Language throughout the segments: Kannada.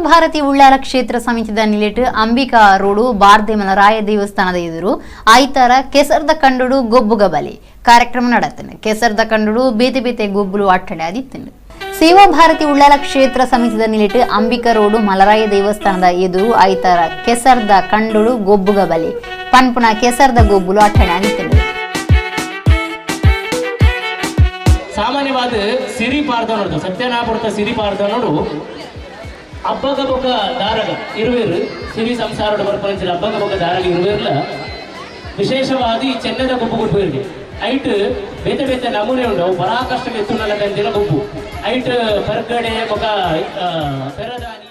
ಭಾರತಿ ಉಳ್ಳಾಲ ಕ್ಷೇತ್ರ ಸಮಿತಿದ ನಿಲೆಟ್ ಅಂಬಿಕಾ ರೋಡು ಬಾರ್ದೇಮಲರಾಯ ದೇವಸ್ಥಾನದ ಎದುರು ಆಯ್ತಾರ ಕೆಸರ್ದ ಕಂಡುಡು ಗೊಬ್ಬುಗ ಬಲಿ ಕಾರ್ಯಕ್ರಮ ನಡೆತನೆ. ಕೆಸರ್ದ ಕಂಡುಡು ಬೇತೆ ಬೇತೆ ಗೊಬ್ಬುಲು ಅಟ್ಟಡೆ ಆದಿತ್ತಂಡು. ಸೇವಾ ಭಾರತಿ ಉಳ್ಳಾಲ ಕ್ಷೇತ್ರ ಸಮಿತಿದ ನಿಲೆಟ್ ಅಂಬಿಕಾ ರೋಡು ಮಲರಾಯ ದೇವಸ್ಥಾನದ ಎದುರು ಆಯ್ತಾರ ಕೆಸರ್ದ ಕಂಡುಡು ಗೊಬ್ಬುಗ ಬಲಿ ಪನ್ಪುನ ಕೆಸರ್ದ ಗೊಬ್ಬುಲು ಅಟ್ಟಡೆ ಆದಿತ್ತಂಡು. ಸಾಮಾನ್ಯವಾದ ಸಿರಿ ಪಾರ್ದನೋಡು ಸತ್ಯನಾಪುರದ ಸಿರಿ ಪಾರ್ದನೋಡು ಹಬ್ಬಗ ಬೊಕ್ಕ ದಾರಗ ಇರುವೇರು ಸಿರಿ ಸಂಸಾರದ ಬರ್ಪಂಚಿನ ಹಬ್ಬಗ ಬೊಕ್ಕ ದಾರಗ ಇರುವೇರ್ಲ ವಿಶೇಷವಾದಿ ಚೆನ್ನದ ಗುಬ್ಬು ಕೊಟ್ಟು ಐಟ್ ಬೇತೆ ಬೇತೆ ನಮೂನೆ ಉಂಡು ಅವು ಬಹಳ ಕಷ್ಟ ಎತ್ತುನಲ್ಲ ತಂದಿನ ಗುಬ್ಬು ಐಟ್ ಪರ್ಗಡೆ ಬೊಕ್ಕ ಪೆರದಾನಿ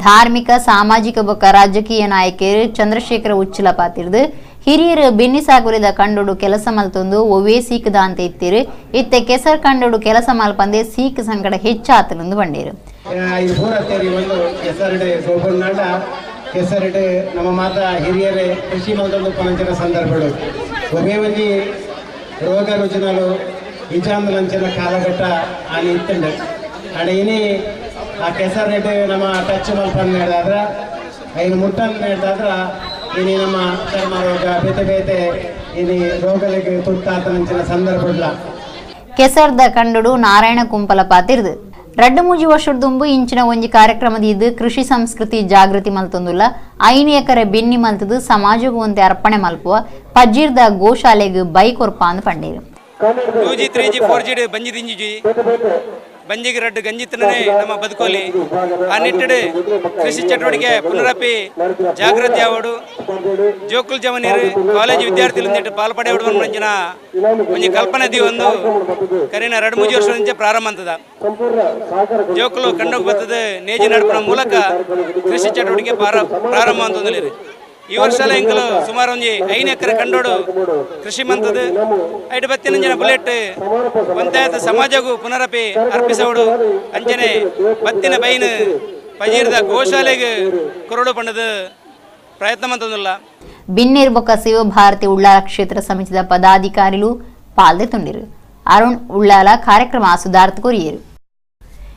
ಧಾರ್ಮಿಕ ಸಾಮಾಜಿಕ ಬೊಕ್ಕ ರಾಜಕೀಯ ನಾಯಕರು ಚಂದ್ರಶೇಖರ ಉಚ್ಚಲಪಾತಿರ್ದು ಹಿರಿಯರು ಬೆನ್ನಿ ಸಾಗುರಿದ ಕಂಡುಡು ಕೆಲಸ ಮಲ್ತೊಂದು ಒವೇ ಸೀಕದ ಅಂತ ಇತ್ತಿರು ಇತ್ತೆ ಕೆಸರ್ ಕಂಡುಡು ಕೆಲಸ ಮಲ್ಪಂದೆ ಸೀಕ್ ಸಂಕಟ ಹೆಚ್ಚಾತನೆಂದು ಬಂಡೇರು. ಕೆಸರಡೆ ನಮ್ಮ ಮಾತ ಹಿರಿಯರೇ ಕೃಷಿ ಮಲ್ತೊಂದು ಪಂಚಿನ ಸಂದರ್ಭಗಳು ಒವೇ ಒಂಜಿ ರೋಗ ರುಜಿನಲು ಇಜಾಂದುಲಂಚಿನ ಕಾಲಘಟ್ಟ ಆನಿ ಇತ್ತಂಡು ಅಡ ಇನಿ ಆ ಕೆಸರಡೆ ನಮ್ಮ ಟಚ್ ಮಲ್ಪನ್ ಹೇಳಿದಾದ್ರೆ ಐದು ಮುಟ್ಟನ್ ಹೇಳಿದಾದ್ರೆ ಇನಿ ನಮ್ಮ ಚರ್ಮ ರೋಗ ಬೇತೆ ಬೇತೆ ಇನಿ ರೋಗಗಳಿಗೆ ತುತ್ತಾತನಂಚಿನ ಸಂದರ್ಭ ಕೆಸರ್ದ ಕಂಡುಡು ನಾರಾಯಣ ಕುಂಪಲ ಪಾತಿರ್ದು 2-3 ವರ್ಷದ ದುಂಬು ಇಂಚಿನ ಒಂಜಿ ಕಾರ್ಯಕ್ರಮದ ಇದು ಕೃಷಿ ಸಂಸ್ಕೃತಿ ಜಾಗೃತಿ ಮಲ್ತೊಂದುಲ್ಲ 5 ಎಕರೆ ಬೆನ್ನಿ ಮಲ್ತದು ಸಮಾಜಗೂ ಒಂತೆ ಅರ್ಪಣೆ ಮಲ್ಪುವ ಪಜ್ಜಿರ್ದ ಗೋಶಾಲೆಗೆ ಬೈಕ್ ಕೊರ್ಪ ಅಂದ್ ಪಂಡೇರು. 2G 3G 4G ಬಂಜಿದಿಂಜಿ ಬಂಜಿಗೆ ರಡ್ಡು ಗಂಜಿತನೇ ನಮ್ಮ ಬದುಕೋಲಿ ಆ ನಿಟ್ಟಿಡು ಕೃಷಿ ಚಟುವಟಿಕೆ ಪುನರಪಿ ಜಾಗೃತಿ ಆವಡು ಜೋಕುಲ್ ಜವನೀರು ಕಾಲೇಜ್ ವಿದ್ಯಾರ್ಥಿಗಳು ನೆಟ್ಟು ಪಾಲ್ಪಡೆ ಮಂಜಿನ ಒಂಜಿ ಕಲ್ಪನೆ ದಿ ಒಂದು ಕರೀನ 2-3 ವರ್ಷ నుంచి ಪ್ರಾರಂಭ ಅಂತದ ಜೋಕುಲು ಕಂಡೋಗಿ ಬರ್ತದೆ ನೇಜಿ ನಡುಪಿನ ಮೂಲಕ ಕೃಷಿ ಚಟುವಟಿಕೆ ಪ್ರಾರಂಭ ಅಂತಂದಿರಿ. ಈ ವರ್ಷ ಎಂಕಲು ಸುಮಾರು ಒಂಜಿ 5 ಎಕರೆ ಕಂಡೋಡು ಕೃಷಿ ಮಂತದ್ದು ಐಟು ಬತ್ತಿನ ಜನ ಬುಲೆಟ್ ಪಂಚಾಯತ್ ಸಮಾಜಗೂ ಪುನರಪಿ ಅರ್ಪಿಸೋಡು ಅಂಚನೆ ಬತ್ತಿನ ಬೈನ್ ಪಜೀರ್ದ ಗೋಶಾಲೆಗೆ ಕೊರಡು ಪಂಡದ ಪ್ರಯತ್ನ ಮಂತಂದಿಲ್ಲ. ಬಿನ್ನೇರ್ ಬೊಕ್ಕ ಸೇವಾ ಭಾರತಿ ಉಳ್ಳಾಲ ಕ್ಷೇತ್ರ ಸಮಿತಿದ ಪದಾಧಿಕಾರಿಗಳು ಪಾಲ್ದೆ ತುಂಡಿರು. ಅರುಣ್ ಉಳ್ಳಾಲ ಕಾರ್ಯಕ್ರಮ ಸುಧಾರ್ಥ ಕೊರಿಯರು.